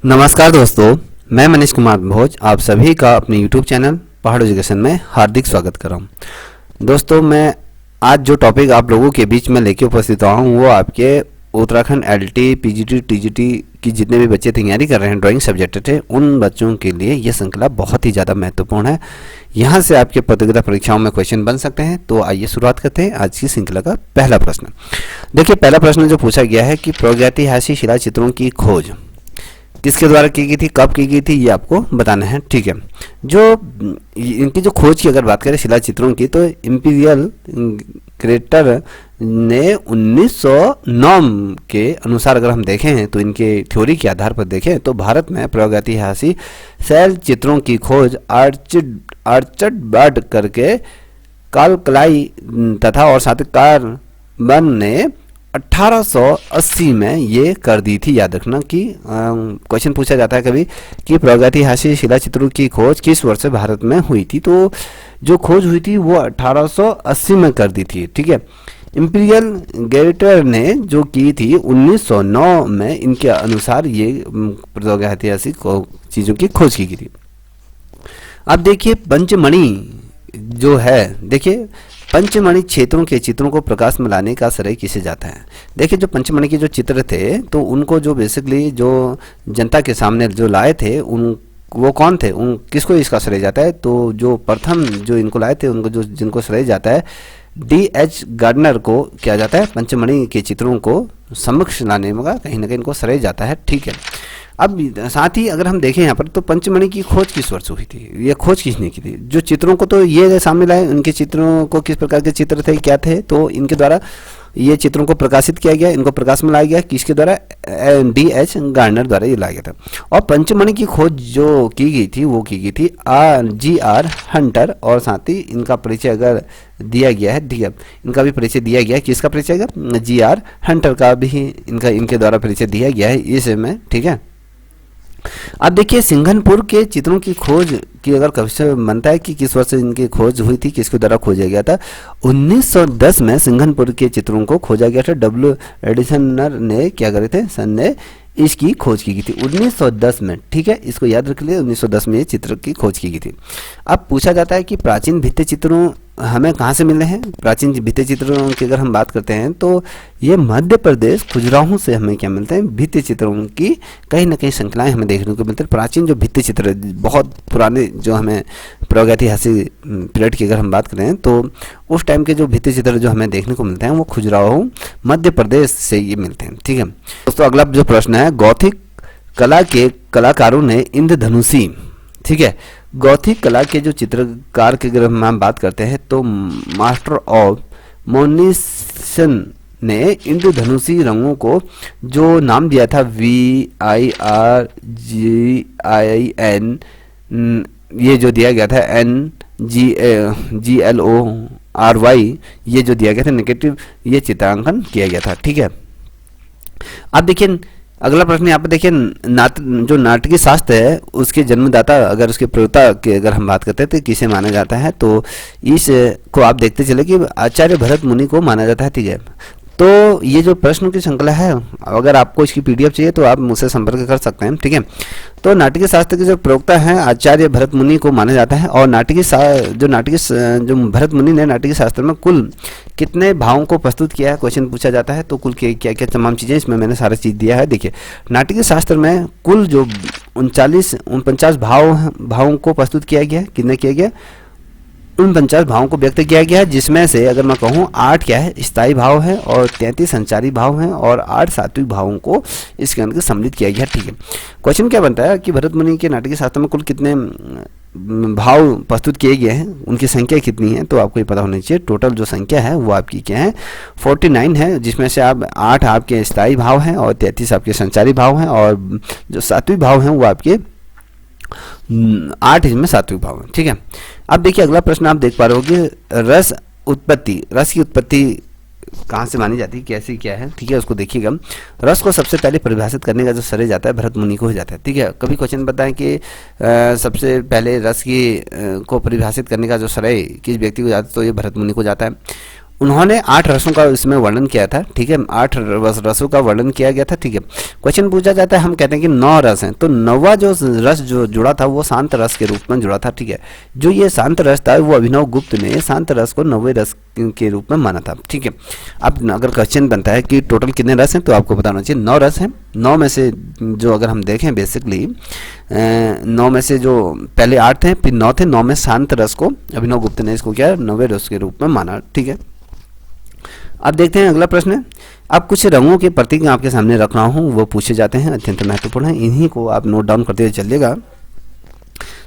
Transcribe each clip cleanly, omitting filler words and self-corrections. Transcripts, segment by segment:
नमस्कार दोस्तों, मैं मनीष कुमार भोज आप सभी का अपने YouTube चैनल पहाड़ एजुकेशन में हार्दिक स्वागत कर रहा हूँ। दोस्तों, मैं आज जो टॉपिक आप लोगों के बीच में लेके उपस्थित हुआ हूँ वो आपके उत्तराखंड LT, PGT, TGT की जितने भी बच्चे तैयारी कर रहे हैं ड्राइंग सब्जेक्ट थे, उन बच्चों के लिए ये श्रृंखला बहुत ही ज़्यादा महत्वपूर्ण है। यहाँ से आपके प्रतियोगिता परीक्षाओं में क्वेश्चन बन सकते हैं। तो आइए शुरुआत करते हैं आज की श्रृंखला का पहला प्रश्न। देखिए, पहला प्रश्न जो पूछा गया है कि प्रागैतिहासिक शिला चित्रों की खोज किसके द्वारा की गई थी, कब की गई थी, ये आपको बताना है। ठीक है, जो इनकी जो खोज की अगर बात करें शिला चित्रों की, तो इंपीरियल क्रेटर ने 1909 के अनुसार अगर हम देखें तो इनके थ्योरी के आधार पर देखें तो भारत में प्रागैतिहासिक शैल चित्रों की खोज आर्चर्ड बर्ड करके कालकलाई तथा और साथ कार्बन ने 1880 में ये कर दी थी। याद रखना कि क्वेश्चन पूछा जाता है कभी कि प्रागैतिहासिक शिला चित्रों की खोज किस वर्ष भारत में हुई थी, तो जो खोज हुई थी वो 1880 में कर दी थी। ठीक है, इंपीरियल गेटर ने जो की थी 1909 में, इनके अनुसार ये प्रागैतिहासिक चीज़ों की खोज की गई थी। अब देखिए, पंचमणि जो है, देखिए पंचमणि क्षेत्रों के चित्रों को प्रकाश में लाने का श्रेय किसे जाता है। देखिए, जो पंचमणि के जो चित्र थे तो उनको जो बेसिकली जो जनता के सामने जो लाए थे उन वो कौन थे, उन किसको इसका श्रेय जाता है, तो जो प्रथम जो इनको लाए थे उनको जो जिनको श्रेय जाता है D.H. गार्डनर को किया जाता है। पंचमणि के चित्रों को समक्ष लाने में कहीं ना कहीं इनको श्रेय जाता है। ठीक है, अब साथ ही अगर हम देखें यहाँ पर तो पंचमणि की खोज किस वर्ष हुई थी, ये खोज किसने की थी। जो चित्रों को तो ये सामने लाए, उनके चित्रों को किस प्रकार के चित्र थे, क्या थे, तो इनके द्वारा ये चित्रों को प्रकाशित किया गया, इनको प्रकाश में लाया गया किसके द्वारा, D.H. गार्डनर द्वारा ये लाया गया था। और पंचमणि की खोज जो की गई थी वो की गई थी G.R. हंटर, और साथ ही इनका परिचय अगर दिया गया है, ठीक है, इनका भी परिचय दिया गया है, किसका परिचय है, G.R. हंटर का भी इनके द्वारा परिचय दिया गया है इस में। ठीक है, अब देखिए सिंघनपुर के चित्रों की खोज की अगर क्वेश्चन बनता है कि किस वर्ष इनकी खोज हुई थी, किसके द्वारा खोजा गया था। 1910 में सिंघनपुर के चित्रों को खोजा गया था। W. एडिसनर ने क्या करे थे, सन ने इसकी खोज की गई थी 1910 में। ठीक है, इसको याद रख लिए, 1910 में ये चित्र की खोज की गई थी। अब पूछा जाता है कि प्राचीन भित्ति चित्रों हमें कहाँ से मिले हैं। प्राचीन भित्ति चित्रों की अगर हम बात करते हैं तो ये मध्य प्रदेश खजुराहो से हमें क्या मिलते हैं, भित्ति चित्रों की कहीं ना कहीं श्रृंखलाएं हमें देखने को मिलती है। प्राचीन जो भित्ति चित्र बहुत पुराने जो हमें प्रागैतिहासिक पीरियड की अगर हम बात करें तो उस टाइम के जो भित्ति चित्र जो हमें देखने को मिलते हैं वो खजुराहो मध्य प्रदेश से ये मिलते हैं। ठीक है दोस्तों, अगला जो प्रश्न है, गौथिक कला के कलाकारों ने इंद्रधनुषी, ठीक है, गौथिक कला के जो चित्रकार की अगर हम बात करते हैं तो मास्टर ऑफ मोनिशन ने इंद्रधनुषी रंगों को जो नाम दिया था VIRGIN, ये जो दिया गया था NGLORY, ये जो दिया गया था नेगेटिव, ये चित्रांकन किया गया था। ठीक है, अब देखिए अगला प्रश्न यहाँ पर देखिए, जो नाटकीय शास्त्र है उसके जन्मदाता अगर उसके प्रयोक्ता की अगर हम बात करते हैं तो किसे माना जाता है, तो इस को आप देखते चले कि आचार्य भरत मुनि को माना जाता है। ठीक है, तो ये जो प्रश्न की श्रृंखला है, अगर आपको इसकी PDF चाहिए तो आप मुझसे संपर्क कर सकते हैं। ठीक है, तो नाटकीय शास्त्र के जो प्रवक्ता हैं आचार्य भरत मुनि को माना जाता है। और जो भरत मुनि ने नाटकीय शास्त्र में कुल कितने भावों को प्रस्तुत किया है, क्वेश्चन पूछा जाता है, तो कुल क्या क्या तमाम चीज़ें इसमें मैंने सारा चीज़ दिया है। देखिए, नाटकीय शास्त्र में कुल जो 49 भावों को प्रस्तुत किया गया, कितने किया गया, 49 भावों को व्यक्त किया गया है, जिसमें से अगर मैं कहूँ 8 क्या है, स्थायी भाव है, और 33 संचारी भाव हैं, और 8 सात्विक भावों को इसके अंदर सम्मिलित किया गया। ठीक है, क्वेश्चन क्या बनता है कि भरत मुनि के नाटकीय शास्त्र में कुल कितने भाव प्रस्तुत किए गए हैं, उनकी संख्या कितनी है, तो आपको ये पता होना चाहिए। टोटल जो संख्या है वो आपकी क्या है, 49 है, जिसमें से आप 8 आपके स्थायी भाव हैं और 33 आपके संचारी भाव हैं, और जो सात्विक भाव हैं वो आपके 8 इसमें सात्विक भाव है। ठीक है, अब देखिए अगला प्रश्न आप देख पा रहे हो कि रस की उत्पत्ति कहाँ से मानी जाती है, कैसी क्या है। ठीक है, उसको देखिएगा। रस को सबसे पहले परिभाषित करने का जो श्रेय जाता है भरत मुनि को हो जाता है। ठीक है, कभी क्वेश्चन बताएं कि सबसे पहले रस की को परिभाषित करने का जो श्रेय किस व्यक्ति को जाता है, तो ये भरत मुनि को जाता है। उन्होंने 8 रसों का इसमें वर्णन किया था, ठीक है, 8 रसों का वर्णन किया गया था, ठीक है। क्वेश्चन पूछा जाता है, हम कहते हैं कि 9 रस हैं, तो 9वां जो रस जो जुड़ा था वो शांत रस के रूप में जुड़ा था, ठीक है। जो ये शांत रस था वो अभिनव गुप्त ने शांत रस को 9वें रस के रूप में माना था, ठीक है। अब अगर क्वेश्चन बनता है कि टोटल कितने रस हैं, तो आपको बताना चाहिए 9 रस हैं। 9 में से जो अगर हम देखें बेसिकली 9 में से जो पहले 8 थे फिर 9 थे, 9 में शांत रस को अभिनव गुप्त ने इसको क्या 9वें रस के रूप में माना, ठीक है। अब देखते हैं अगला प्रश्न। अब कुछ रंगों के प्रतीक आपके सामने रख रहा हूँ, वो पूछे जाते हैं, अत्यंत महत्वपूर्ण है, इन्हीं को आप नोट डाउन करते हुए चलिएगा।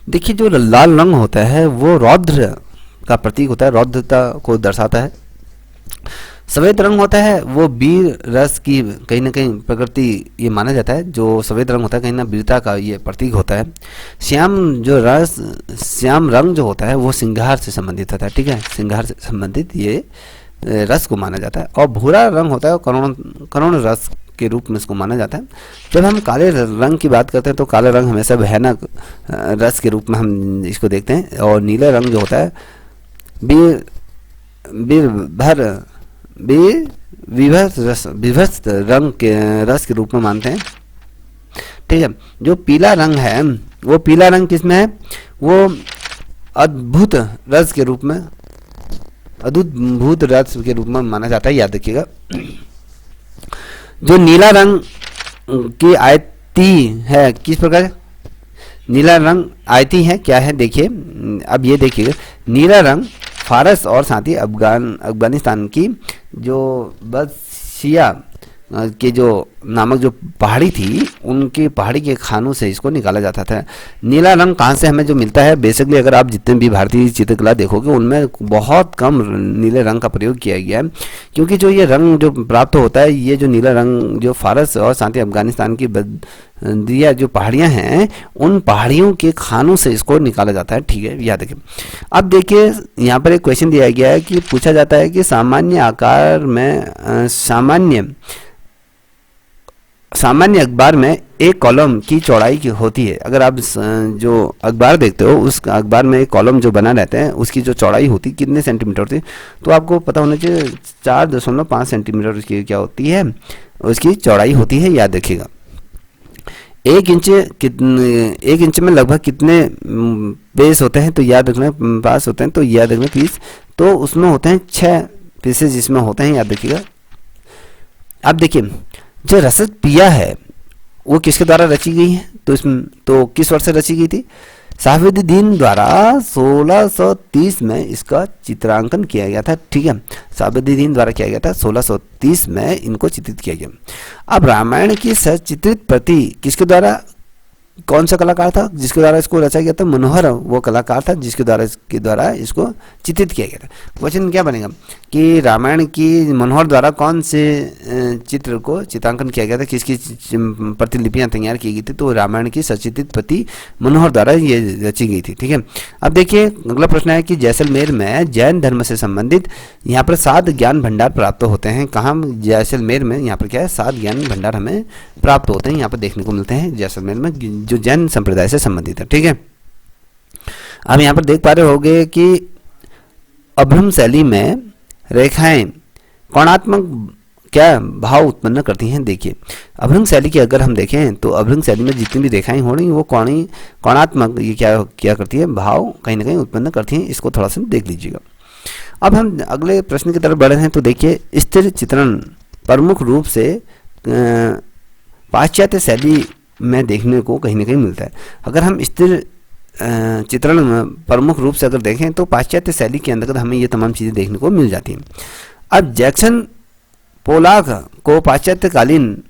देखिए जो लाल रंग होता है वो रौद्र का प्रतीक होता है, रौद्रता को दर्शाता है। सफ़ेद रंग होता है वो वीर रस की कहीं ना कहीं प्रकृति ये माना जाता है, जो सफ़ेद रंग होता है कहीं ना वीरता का ये प्रतीक होता है। श्याम रंग जो होता है वो श्रृंगार से संबंधित होता है, ठीक है, श्रृंगार से संबंधित ये रस को माना जाता है। और भूरा रंग होता है करुण रस के रूप में इसको माना जाता है। जब हम काले रंग की बात करते हैं तो काला रंग हमेशा भयानक रस के रूप में हम इसको देखते हैं। और नीला रंग जो होता है विभत्स रंग के रस के रूप में मानते हैं, ठीक है। जो पीला रंग है वो पीला रंग किसमें है, वो अद्भुत रस के रूप में अद्भुत रस के रूप में माना जाता है, याद रखिएगा। जो नीला रंग की आयती है किस प्रकार, नीला रंग आयती है क्या है, देखिए अब ये देखिए नीला रंग फारस और साथ ही अफगानिस्तान की जो बदशिया के जो नामक जो पहाड़ी थी उनकी पहाड़ी के खानों से इसको निकाला जाता था। नीला रंग कहाँ से हमें जो मिलता है, बेसिकली अगर आप जितने भी भारतीय चित्रकला देखोगे उनमें बहुत कम नीले रंग का प्रयोग किया गया है, क्योंकि जो ये रंग जो प्राप्त होता है, ये जो नीला रंग जो फारस और साथ ही अफगानिस्तान की बदिया जो पहाड़ियाँ हैं उन पहाड़ियों के खानों से इसको निकाला जाता है, ठीक है, याद रखिए। अब देखिए यहाँ पर एक क्वेश्चन दिया गया है कि पूछा जाता है कि सामान्य आकार में सामान्य अखबार में एक कॉलम की चौड़ाई की होती है। अगर आप जो अखबार देखते हो उस अखबार में एक कॉलम जो बना रहता है उसकी जो चौड़ाई होती है कितने सेंटीमीटर होती है, तो आपको पता होना चाहिए 4.5 सेंटीमीटर उसकी क्या होती है, उसकी चौड़ाई होती है, याद रखिएगा। 1 इंच में लगभग कितने पेज होते हैं, तो याद रखना पास होते हैं, तो याद रखना पीस, तो उसमें होते हैं 6 पीसेज इसमें होते हैं, याद रखिएगा। अब देखिए जो रसद पिया है वो किसके द्वारा रची गई है, तो इसमें तो किस वर्ष से रची गई थी, साफेद्दीन द्वारा 1630 में इसका चित्रांकन किया गया था, ठीक है, साफेद्दीन द्वारा किया गया था 1630 में इनको चित्रित किया गया। अब रामायण की सचित्रित प्रति किसके द्वारा, कौन सा कलाकार था जिसके द्वारा इसको रचा गया था, मनोहर वो कलाकार था जिसके द्वारा इसको चित्रित किया गया था। क्वेश्चन क्या बनेगा कि रामायण की मनोहर द्वारा कौन से चित्र को चित्रांकन किया गया था, किसकी प्रतिलिपियां तैयार की गई थी, तो रामायण की सचित्रित प्रति मनोहर द्वारा ये रची गई थी, ठीक है। अब देखिए अगला प्रश्न है कि जैसलमेर में जैन धर्म से संबंधित यहाँ पर 7 ज्ञान भंडार प्राप्त होते हैं। कहाँ, जैसलमेर में यहाँ पर क्या है 7 ज्ञान भंडार हमें प्राप्त होते हैं, यहाँ पर देखने को मिलते हैं जैसलमेर में, जो जैन संप्रदाय से संबंधित है, ठीक है। अब यहाँ पर देख पा रहे होंगे कि अभ्रम शैली में रेखाएं कोणात्मक क्या भाव उत्पन्न करती हैं। देखिए अभ्रंग शैली की अगर हम देखें तो अभ्रंग शैली में जितनी भी रेखाएं हो रही वो कोणात्मक ये क्या करती है, भाव कहीं ना कहीं उत्पन्न करती हैं। इसको थोड़ा सा देख लीजिएगा। अब हम अगले प्रश्न की तरफ बढ़ रहे हैं, तो देखिए स्थिर चित्रण प्रमुख रूप से पाश्चात्य शैली में देखने को कहीं ना कहीं मिलता है। अगर हम स्थिर चित्रण में प्रमुख रूप से अगर देखें तो पाश्चात्य शैली के अंतर्गत हमें ये तमाम चीज़ें देखने को मिल जाती हैं। अब जैक्सन पोलाक को पाश्चात्यकालीन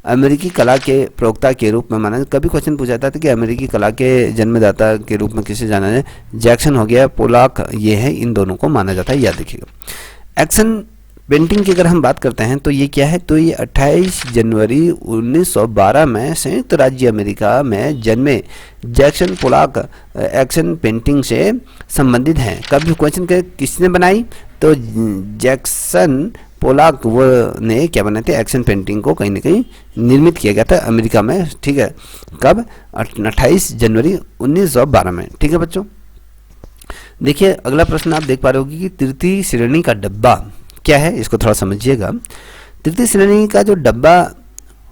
अमेरिकी कला के प्रवक्ता के रूप में माना। कभी क्वेश्चन पूछा जाता था कि अमेरिकी कला के जन्मदाता के रूप में किसे जाना है, जैक्सन हो गया, पोलाक ये है, इन दोनों को माना जाता है, याद रखिएगा। एक्शन पेंटिंग की अगर हम बात करते हैं तो ये क्या है, तो ये 28 जनवरी 1912 में संयुक्त राज्य अमेरिका में जन्मे जैक्सन पोलाक एक्शन पेंटिंग से संबंधित हैं। कभी क्वेश्चन किसने बनाई, तो जैक्सन पोलाक वो ने क्या बनाए थे, एक्शन पेंटिंग को कहीं ना कहीं निर्मित किया गया था अमेरिका में, ठीक है। कब, 28 जनवरी 1912 में, ठीक है बच्चों। देखिए अगला प्रश्न आप देख पा रहे होगी कि तृतीय श्रेणी का डब्बा क्या है इसको थोड़ा समझिएगा। तृतीय श्रेणी का जो डब्बा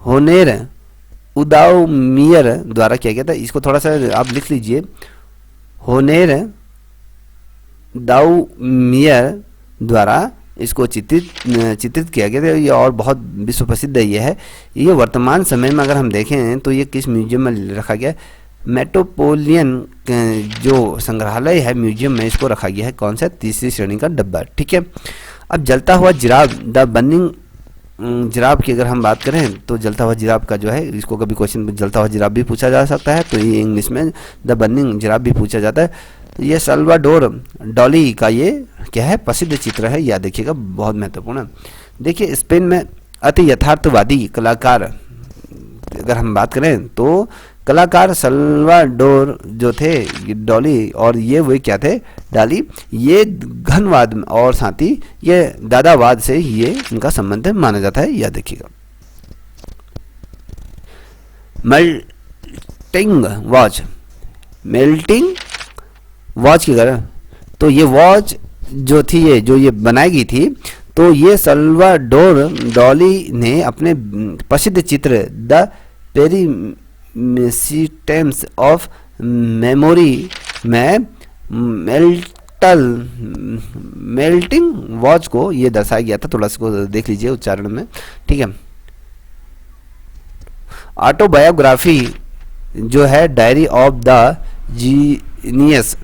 होनेर उदाउमियर द्वारा किया गया था, इसको थोड़ा सा आप लिख लीजिए, होनेर दाउमियर द्वारा इसको चित्रित किया गया था। ये और बहुत विश्व प्रसिद्ध ये है। ये वर्तमान समय में अगर हम देखें तो ये किस म्यूजियम में रखा गया है? मेट्रोपोलियन जो संग्रहालय है म्यूजियम में इसको रखा गया है। कौन सा? तीसरी श्रेणी का डब्बा, ठीक है। अब जलता हुआ जिराफ, द बर्निंग जिराफ की अगर हम बात करें तो जलता हुआ जिराफ का जो है, इसको कभी क्वेश्चन जलता हुआ जिराफ भी पूछा जा सकता है, तो ये इंग्लिश में द बर्निंग जिराफ भी पूछा जाता है। तो ये साल्वाडोर डॉली का ये क्या है? प्रसिद्ध चित्र है, याद देखिएगा, बहुत महत्वपूर्ण है। देखिए स्पेन में अति यथार्थवादी कलाकार अगर हम बात करें तो कलाकार साल्वाडोर जो थे डॉली, और ये वे क्या थे? डाली। ये घनवाद और साथ ही ये दादावाद से ये इनका संबंध माना जाता है, याद रखिएगा। मेल्टिंग वॉच, मेल्टिंग वॉच की अगर तो ये वॉच जो थी ये बनाई गई थी, तो ये साल्वाडोर डॉली ने अपने प्रसिद्ध चित्र द पेरीसिस्टेम्स ऑफ मेमोरी में मेल्टिंग वॉच को ये दर्शाया गया था। थोड़ा सा को देख लीजिए उच्चारण में, ठीक है। ऑटोबायोग्राफी जो है डायरी ऑफ द जीनियस,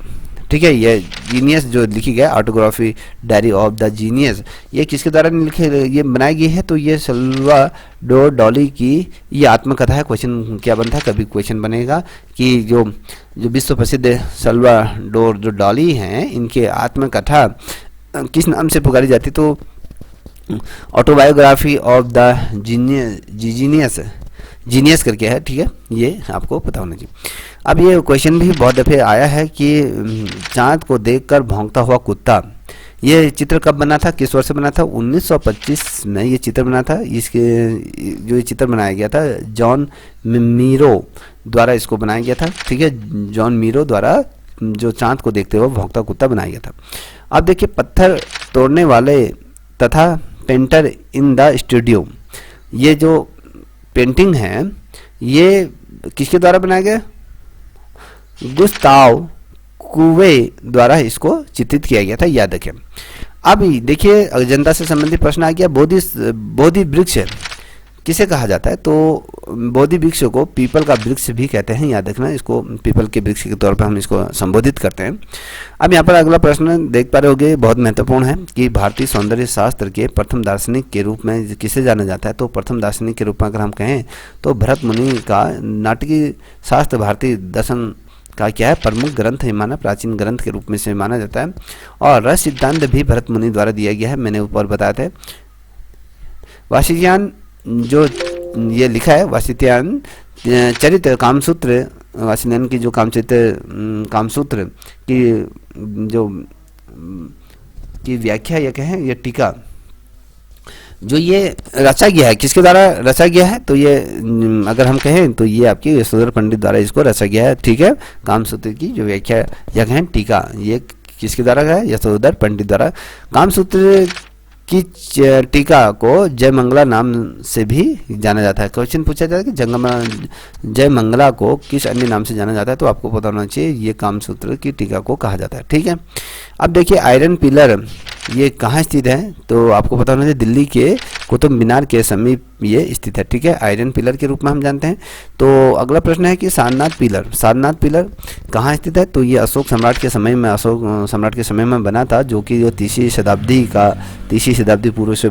ठीक है, ये जीनियस जो लिखी गया autography diary of the genius, ये किसके द्वारा लिखे ये बनाई गई है? तो ये साल्वाडोर डॉली की ये आत्मकथा है। क्वेश्चन क्या बनता है? कभी क्वेश्चन बनेगा कि जो विश्व प्रसिद्ध साल्वाडोर जो डॉली हैं इनके आत्मकथा किस नाम से पुकारी जाती? तो ऑटोबायोग्राफी ऑफ द जीनियस करके है, ठीक है, ये आपको पता होना चाहिए। अब ये क्वेश्चन भी बहुत दफ़े आया है कि चांद को देखकर भौंकता हुआ कुत्ता, ये चित्र कब बना था, किस वर्ष बना था? 1925 में ये चित्र बना था। इसके जो ये चित्र बनाया गया था जॉन मीरो द्वारा इसको बनाया गया था, ठीक है, जॉन मीरो द्वारा जो चांद को देखते हुए भौंकता कुत्ता बनाया गया था। अब देखिए पत्थर तोड़ने वाले तथा पेंटर इन द स्टूडियो, ये जो पेंटिंग है ये किसके द्वारा बनाया गया? गुस्ताव कुवे द्वारा इसको चित्रित किया गया था, याद रखें। अब देखिए जनता से संबंधित प्रश्न आ गया, बोधि वृक्ष किसे कहा जाता है? तो बोधि वृक्ष को पीपल का वृक्ष भी कहते हैं, याद रखना, इसको पीपल के वृक्ष के तौर पर हम इसको संबोधित करते हैं। अब यहाँ पर अगला प्रश्न देख पा रहे होंगे, बहुत महत्वपूर्ण है कि भारतीय सौंदर्य शास्त्र के प्रथम दार्शनिक के रूप में किसे जाना जाता है? तो प्रथम दार्शनिक के रूप में अगर हम कहें तो भरत मुनि का नाटकीय शास्त्र भारतीय दर्शन का क्या है? प्रमुख ग्रंथ है, माना प्राचीन ग्रंथ के रूप में से माना जाता है। और रस सिद्धांत भी भरत मुनि द्वारा दिया गया है, मैंने ऊपर बताया था। वासिष्ठियान जो ये लिखा है, वासिष्ठियान चरित्र कामसूत्र, वासिष्ठियान की जो कामसूत्र की जो की व्याख्या या कहें ये टीका जो ये रचा गया है, किसके द्वारा रचा गया है? तो ये अगर हम कहें तो ये आपके यशोधर पंडित द्वारा इसको रचा गया है, ठीक है। कामसूत्र की जो व्याख्या या कहें टीका, ये किसके द्वारा है? यशोधर पंडित द्वारा। कामसूत्र की टीका को जय मंगला नाम से भी जाना जाता है। क्वेश्चन पूछा जाता है कि जय मंगला को किस अन्य नाम से जाना जाता है? तो आपको पता होना चाहिए ये कामसूत्र की टीका को कहा जाता है, ठीक है। अब देखिए आयरन पिलर ये कहाँ स्थित है? तो आपको पता होना चाहिए दिल्ली के कुतुब मीनार के समीप ये स्थित है, ठीक है, आयरन पिलर के रूप में हम जानते हैं। तो अगला प्रश्न है कि सारनाथ पिलर कहाँ स्थित है? तो ये अशोक सम्राट के समय में बना था, जो कि 30वीं शताब्दी पूर्व से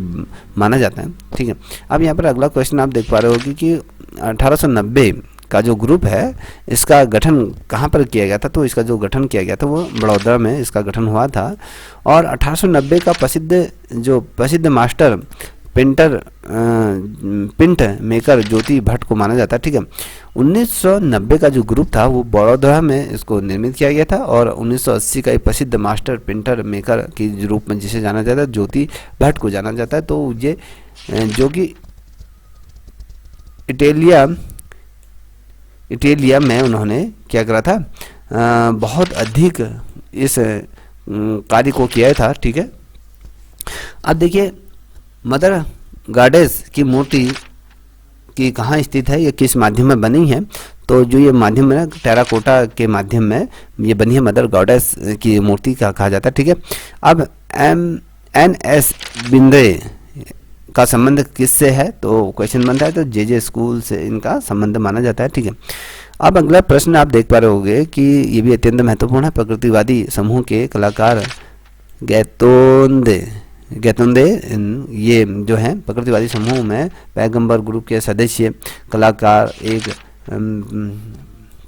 माना जाता है, ठीक है। अब यहाँ पर अगला क्वेश्चन आप देख पा रहे होगी कि 1890 का जो ग्रुप है इसका गठन कहाँ पर किया गया था? तो इसका जो गठन किया गया था वो बड़ौदा में इसका गठन हुआ था। और 1890 का प्रसिद्ध मास्टर प्रिंट मेकर ज्योति भट्ट को माना जाता है, ठीक है। 1990 का जो ग्रुप था वो बड़ौदा में इसको निर्मित किया गया था। और 1980 का एक प्रसिद्ध मास्टर प्रिंटर मेकर के रूप में जिसे जाना जाता है ज्योति भट्ट को जाना जाता है। तो ये जो कि इटालिया में उन्होंने क्या करा था? बहुत अधिक इस कार्य को किया था, ठीक है। अब देखिए मदर गॉडेस की मूर्ति की कहाँ स्थित है, ये किस माध्यम में बनी है। तो जो ये माध्यम है ना, टेराकोटा के माध्यम में ये बनी है, मदर गॉडेस की मूर्ति का कहा जाता है। ठीक है, अब एम.एन.एस. बिंद्रे का संबंध किससे है, तो क्वेश्चन बनता है तो जे स्कूल से इनका संबंध माना जाता है। ठीक है, अब अगला प्रश्न आप देख पा रहे होंगे कि ये भी अत्यंत महत्वपूर्ण है। प्रकृतिवादी समूह के कलाकार गैतोंदे ये जो है प्रकृतिवादी समूह में पैगंबर ग्रुप के सदस्य कलाकार एक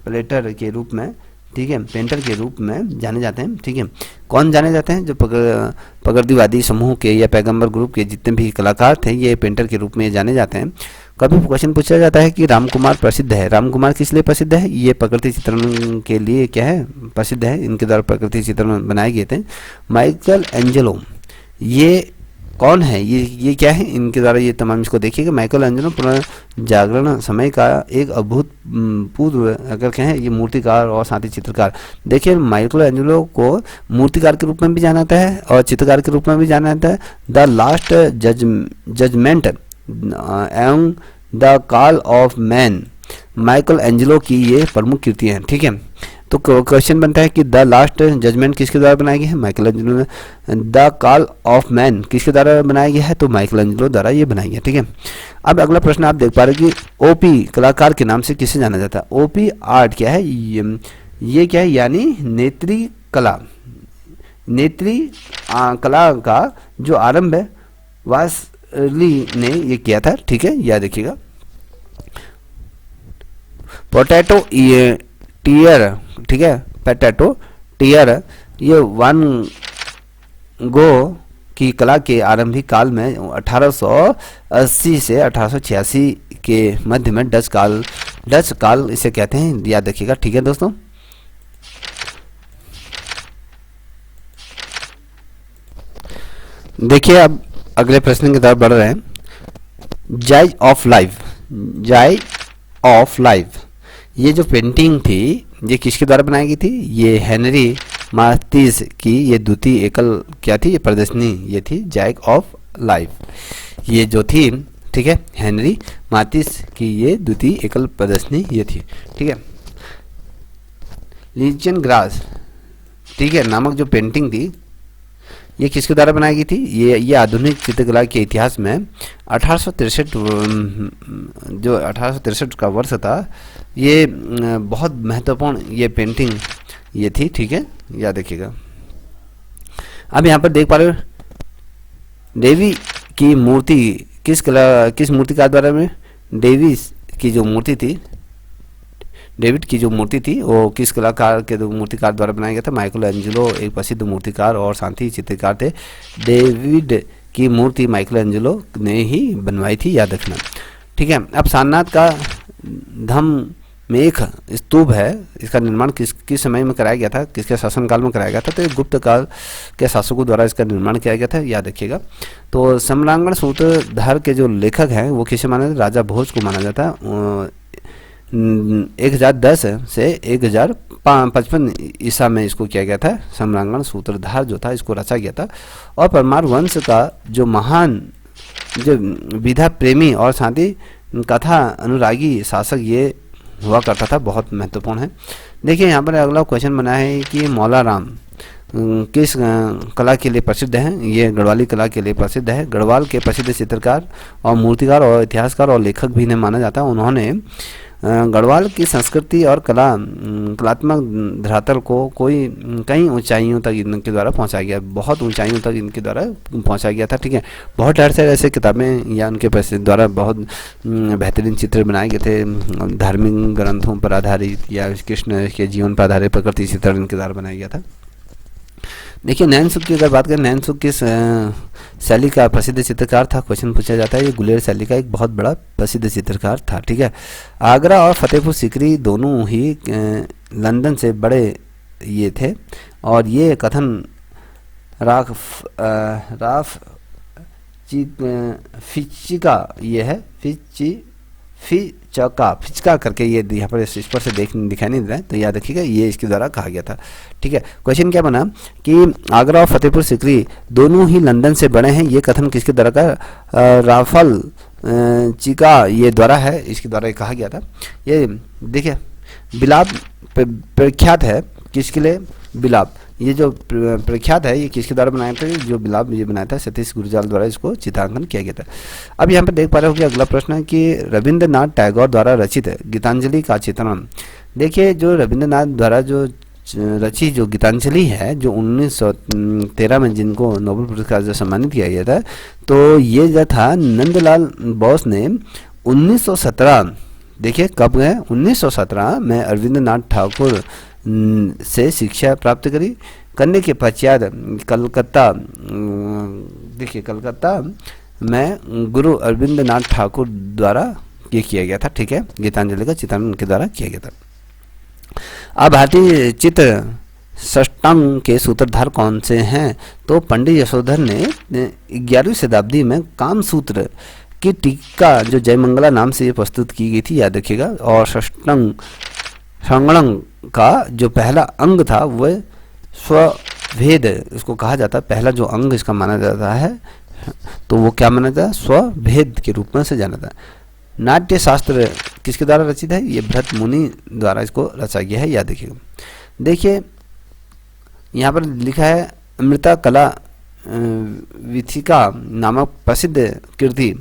प्लेटर के रूप में, ठीक है, पेंटर के रूप में जाने जाते हैं। ठीक है, कौन जाने जाते हैं, जो प्रकृतिवादी समूह के या पैगंबर ग्रुप के जितने भी कलाकार थे ये पेंटर के रूप में जाने जाते हैं। कभी क्वेश्चन पूछा जाता है कि राम कुमार प्रसिद्ध है, राम कुमार किस लिए प्रसिद्ध है, ये प्रकृति चित्रण के लिए क्या है प्रसिद्ध है, इनके द्वारा प्रकृति चित्रण बनाए गए थे। माइकल एंजेलो ये कौन है, ये क्या है, इनके द्वारा ये तमाम इसको देखिएगा। माइकल एंजेलो पुनर्जागरण समय का एक अभूतपूर्व अगर कहें ये मूर्तिकार और साथ ही चित्रकार। देखिए माइकल एंजेलो को मूर्तिकार के रूप में भी जाना जाता है और चित्रकार के रूप में भी जाना जाता है। The last judgement and the call of man Michelangelo की ये प्रमुख कृतियाँ हैं। ठीक है, तो क्वेश्चन बनता है कि द लास्ट जजमेंट किसके द्वारा बनाई गई है, माइकल एंजेलो ने। द कॉल ऑफ मैन किसके द्वारा बनाया गया है, तो माइकल एंजेलो द्वारा ये बनाई गया। ठीक है, अब अगला प्रश्न आप देख पा रहे हैं कि ओपी कलाकार के नाम से किसे जाना जाता है। ओपी आर्ट क्या है, ये क्या है, यानी नेत्री कला। नेत्री कला का जो आरंभ है वासली ने ये किया था। ठीक है, याद रखिएगा। पोटैटो टीयर, ठीक है, पोटैटो टीयर ये वान गो की कला के आरंभिक काल में 1880 से 1886 के मध्य में डच काल इसे कहते हैं, याद रखिएगा। ठीक है दोस्तों, देखिए अब अगले प्रश्न की तरफ बढ़ रहे हैं। जाय ऑफ लाइफ ये जो पेंटिंग थी ये किसके द्वारा बनाई गई थी, ये हेनरी मार्तिस की ये द्वितीय एकल क्या थी, ये प्रदर्शनी ये थी जाय ऑफ लाइफ ये जो थी। ठीक है, हेनरी मार्तिस की ये द्वितीय एकल प्रदर्शनी ये थी। ठीक है, लीजियन ग्रास, ठीक है, नामक जो पेंटिंग थी ये किसके द्वारा बनाई गई थी, ये आधुनिक चित्रकला के इतिहास में 1863 जो 1863 का वर्ष था ये बहुत महत्वपूर्ण ये पेंटिंग ये थी। ठीक है, याद रखिएगा। अब यहाँ पर देख पा रहे हो देवी की मूर्ति किस मूर्तिकार द्वारा में, डेविड की जो मूर्ति थी वो किस कलाकार के मूर्तिकार द्वारा बनाया गया था, माइकल एंजेलो एक प्रसिद्ध मूर्तिकार और साथ ही चित्रकार थे। डेविड की मूर्ति माइकल एंजेलो ने ही बनवाई थी, याद रखना। ठीक है, अब सारनाथ का धम्मेख स्तूप है, इसका निर्माण किस समय में कराया गया था, किसके शासनकाल में कराया गया था, तो ये गुप्त काल के शासकों द्वारा इसका निर्माण किया गया था, याद रखिएगा। तो सम्रांगण सूत्रधार के जो लेखक हैं वो किसे माना जाता है, राजा भोज को माना जाता है। 1010 से 1055 ईसा में इसको किया गया था, सम्रांगण सूत्रधार जो था इसको रचा गया था। और परमार वंश का जो महान जो विधा प्रेमी और साथ ही कथा अनुरागी शासक ये हुआ करता था, बहुत महत्वपूर्ण है। देखिए यहाँ पर अगला क्वेश्चन बना है कि मौला राम किस कला के लिए प्रसिद्ध हैं, ये गढ़वाली कला के लिए प्रसिद्ध है। गढ़वाल के प्रसिद्ध चित्रकार और मूर्तिकार और इतिहासकार और लेखक भी इन्हें माना जाता है। उन्होंने गढ़वाल की संस्कृति और कलात्मक धरातल को कई ऊंचाइयों तक इनके द्वारा पहुंचाया गया, बहुत ऊंचाइयों तक इनके द्वारा पहुंचाया गया था। ठीक है, बहुत ढेर सारे ऐसे किताबें या उनके द्वारा बहुत बेहतरीन चित्र बनाए गए थे, धार्मिक ग्रंथों पर आधारित या कृष्ण के जीवन पर आधारित प्रकृति चित्रण इनके द्वारा बनाया गया था। देखिए नैनसुख की अगर बात करें, नैनसुख किस शैली का प्रसिद्ध चित्रकार था, क्वेश्चन पूछा जाता है। ये गुलेर शैली का एक बहुत बड़ा प्रसिद्ध चित्रकार था। ठीक है, आगरा और फतेहपुर सीकरी दोनों ही लंदन से बड़े ये थे और ये कथन राफ फिची का ये है फिचका करके ये यहाँ पर इस पर से दिखाई नहीं दे रहा है, तो याद रखिएगा ये इसके द्वारा कहा गया था। ठीक है, क्वेश्चन क्या बना कि आगरा और फतेहपुर सिकरी दोनों ही लंदन से बड़े हैं, ये कथन किसके द्वारा का? राफल चिका ये द्वारा है, इसके द्वारा ये कहा गया था। ये देखिए बिलाब प्रख्यात है किसके लिए? बिलाब, ये जो प्रख्यात है ये किसके द्वारा बनाया था? जो बिलाब ये बनाया था सतीश गुरजाल द्वारा इसको चित्रांकन किया गया था। अब यहाँ पर देख पा रहे हो कि अगला प्रश्न है कि रविंद्रनाथ टैगोर द्वारा रचित गीतांजलि का चित्रण। देखिए जो रविंद्रनाथ द्वारा जो रची जो गीतांजलि है, जो 1913 में जिनको नोबेल पुरस्कार से सम्मानित किया गया था, तो ये जो था नंदलाल बोस ने 1917, देखिए कब गए? 1917 में रविंद्रनाथ ठाकुर से शिक्षा प्राप्त करने के पश्चात कलकत्ता, देखिए कलकत्ता में गुरु रविंद्रनाथ ठाकुर द्वारा ये किया गया था। ठीक है, गीतांजलि का चित्रण उनके द्वारा किया गया था। अब भारतीय चित्र षष्टांग के सूत्रधार कौन से हैं? तो पंडित यशोधर ने 11वीं शताब्दी में कामसूत्र की टीका जो जयमंगला नाम से ये प्रस्तुत की गई थी, याद रखिएगा। और षष्टांग का जो पहला अंग था वह स्वभेद इसको कहा जाता है। पहला जो अंग इसका माना जाता है तो वो क्या माना जाता है? स्वभेद के रूप में से जाना जाता है। नाट्य शास्त्र किसके द्वारा रचित है? ये भरत मुनि द्वारा इसको रचा गया है, याद रखिएगा। देखिए यहाँ पर लिखा है अमृता कला विथिका नामक प्रसिद्ध कृति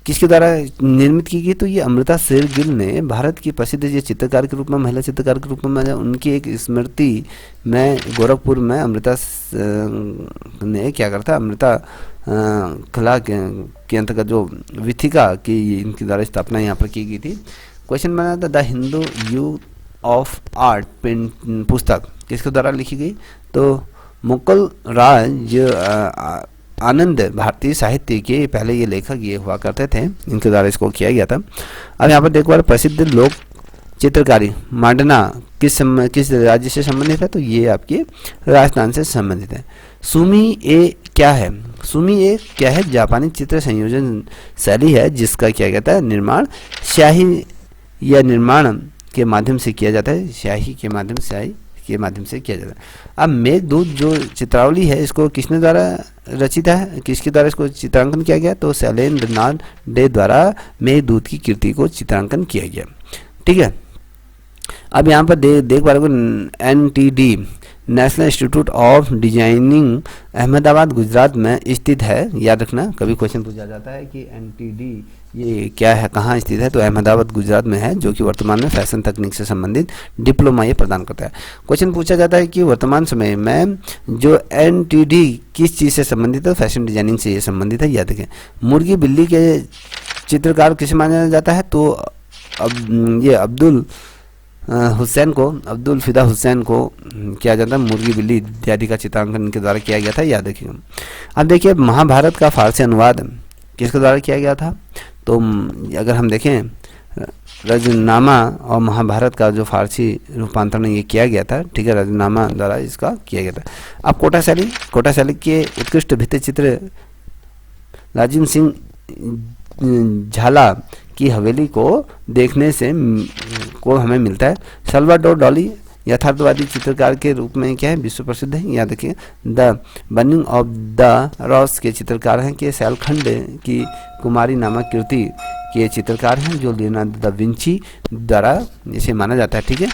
किसके द्वारा निर्मित की गई? तो ये अमृता शेरगिल ने भारत की प्रसिद्ध ये चित्रकार के रूप में, महिला चित्रकार के रूप में, उनकी एक स्मृति में गोरखपुर में अमृता ने क्या करता? अमृता कला के अंतर्गत जो विथिका की इनके द्वारा स्थापना यहाँ पर की गई थी। क्वेश्चन बना था the Hindu youth of art पुस्तक किसके द्वारा लिखी गई? तो मुकुल राज आनंद भारतीय साहित्य के पहले ये लेखक ये हुआ करते थे, इनके द्वारा इसको किया गया था। अब यहाँ पर देखो प्रसिद्ध लोक चित्रकारी मांडना किस राज्य से संबंधित है? तो ये आपके राजस्थान से संबंधित है। सुमी ए क्या है? सुमी ए क्या है? जापानी चित्र संयोजन शैली है जिसका किया गया था निर्माण स्याही या निर्माण के माध्यम से किया जाता है, स्याही के माध्यम से किया जाता है। अब मेघदूत जो चित्रावली है इसको किसने द्वारा रचित है? किसके द्वारा इसको चित्रांकन किया गया? तो शैलेंद्र नाथ डे द्वारा मेघदूत की कृति को चित्रांकन किया गया। ठीक है, अब यहाँ पर देख पा रहे हो NTD national institute of designing Ahmedabad Gujarat में स्थित है, याद रखना। कभी क्वेश्चन पूछा जाता है कि NTD ये क्या है, कहाँ स्थित है? तो अहमदाबाद गुजरात में है, जो कि वर्तमान में फैशन तकनीक से संबंधित डिप्लोमा ये प्रदान करता है। क्वेश्चन पूछा जाता है कि वर्तमान समय में जो NTD किस चीज़ से संबंधित है? फैशन डिजाइनिंग से ये संबंधित है, याद रखें। मुर्गी बिल्ली के चित्रकार किसे माना जाता है? तो अब ये अब्दुल फिदा हुसैन को किया जाता है। मुर्गी बिल्ली इत्यादि का चित्रांकन इनके द्वारा किया गया था, याद रखिएगा। अब देखिए महाभारत का फारसी अनुवाद किसके द्वारा किया गया था? तो अगर हम देखें रजनामा और महाभारत का जो फारसी रूपांतरण ये किया गया था, ठीक है, रजनामा द्वारा इसका किया गया था। अब कोटा शैली के उत्कृष्ट भित्ति चित्र राजीव सिंह झाला की हवेली को देखने से को हमें मिलता है। सल्वाडोर डॉली यथार्थवादी चित्रकार के रूप में क्या है? विश्व प्रसिद्ध है, याद रखिए। The burning of the Ross के चित्रकार हैं कि सैलखंड की कुमारी नामक कृति के चित्रकार हैं, जो लियोनार्डो दा विंची द्वारा इसे माना जाता है। ठीक है,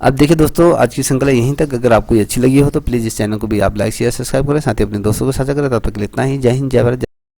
अब देखिए दोस्तों आज की श्रृंखला यहीं तक। अगर आपको अच्छी लगी हो तो प्लीज़ इस चैनल को भी आप लाइक शेयर सब्सक्राइब करें, साथ ही अपने दोस्तों को साझा करें। तब तक के लिए इतना ही। जय हिंद, जय भारत।